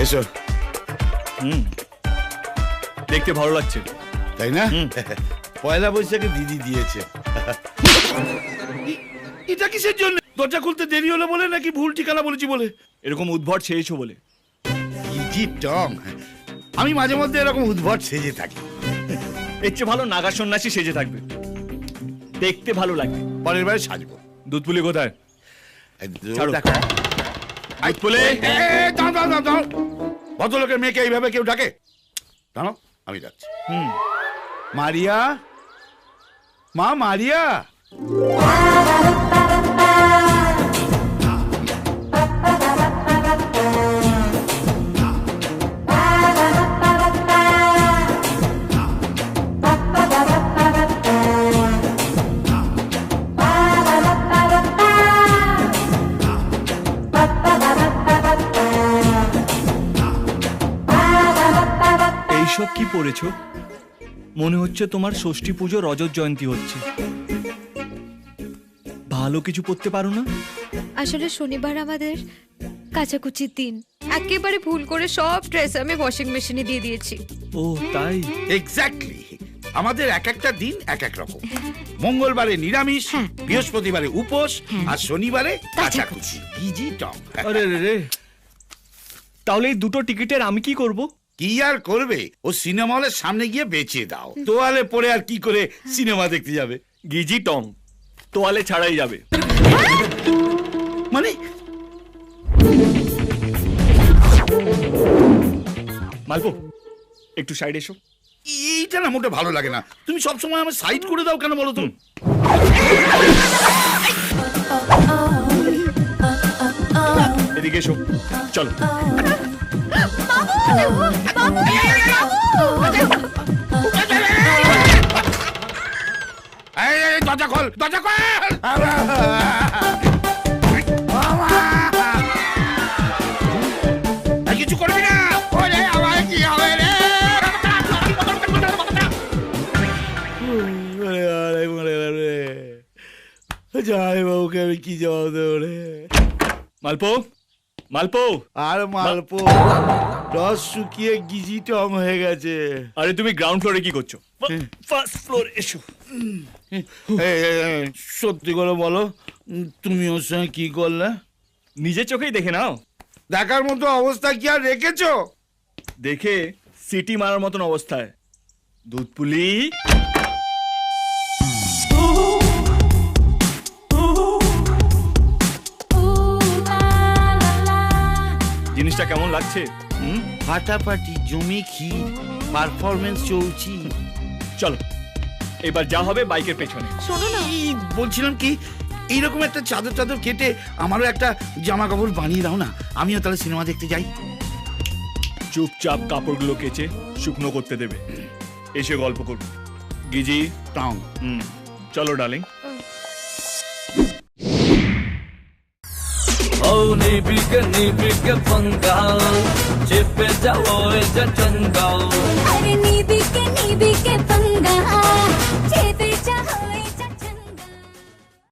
এসো। দেখতে ভালো লাগছে, তাই না? পয়লা বৈশাখে দিদি দিয়েছে। এটা কিসের জন্য? দরজা খুলতে দেরি হলো বলে নাকি ভুল ঠিকানা বলেছি বলে? এরকম উদ্ভট ছেয়েছো বলে। ইজি টং, আমি মাঝে মধ্যে এরকম উদ্ভট সেজে থাকি। এর চেয়ে ভালো নাগা সন্ন্যাসী সেজে থাকবে, দেখতে ভালো লাগবে। পরের বারে সাজবো। দুধপুলি কোথায়? ছাড়ো। দেখো দুধপুলি। ভদ্রলোকের মেয়েকে এইভাবে কেউ ডাকে? জানো, আমি যাচ্ছি। মারিয়া, মা মারিয়া। এইসব কি পড়েছো? মনে হচ্ছে তোমার ষষ্ঠী পুজো রজত জয়ন্তী হচ্ছে। ভালো কিছু পড়তে পারো না? আসলে শনিবার আমাদের কাচাকুচির দিন, একেবারে ভুল করে সব ড্রেস আমি ওয়াশিং মেশিনে দিয়ে দিয়েছি। ও তাই? এক্স্যাক্টলি, আমাদের এক একটা দিন এক এক রকম। মঙ্গলবারে নিরামিষ, বৃহস্পতিবারে উপোস, আর শনিবারে কাচাকুচি। ইজি টং। আরে রে রে, তাহলে এই দুটো টিকিটের আমি কি করব? কি আর করবে, ও সিনেমা হলের সামনে গিয়ে বেঁচে দাও। তোয়ালে পরে আর কি করে সিনেমা দেখতে যাবে? গিজি টং, তোয়ালে ছাড়াই যাবে। মানে মালপো, একটু সাইড এসো। এইটা না মোটে ভালো লাগে না। তুমি সবসময় আমার সাইড করে দাও কেন বলো তো? এদিকে এসো, চলো। দরজা খোল, দরজা খোল। কিছু করবি না? আমার কি হবে রে? যাই বাবুকে আমি কি জবাব দেবো রে? মালপো, মালপো। আর মালপো রস শুকিয়ে গিজি টং হয়ে গেছে। আরে তুমি গ্রাউন্ড ফ্লোরে কি করছো? ফার্স্ট ফ্লোর এসো। সত্যি করে বলো, তুমি ওর সঙ্গে কি করলে? নিজের চোখেই দেখে নাও। দেখার মতো অবস্থা কি আর রেখেছো? দেখে সিটি মারার মতন অবস্থায়। দুধপুলি। জিনিসটা কেমন লাগছে? ফাটাফাটি, জমি ক্ষীর, পারফরমেন্স চলছি। চলো, এবার যা হবে বাইকের পেছনে। শোনো না, বলছিলাম কি, এইরকম একটা চাদর চাদর কেটে আমারও একটা জামা কাপড় বানিয়ে দাও না, আমিও তাহলে সিনেমা দেখতে যাই। চুপচাপ কাপড়গুলো কেচে শুকনো করতে দেবে, এসে গল্প করবো। গিজি টাউন। চলো ডার্লিং। নিবিকে पंगा চেপে যাও এ চঞ্চঙ্গা अरे नीबी के पंगा चेप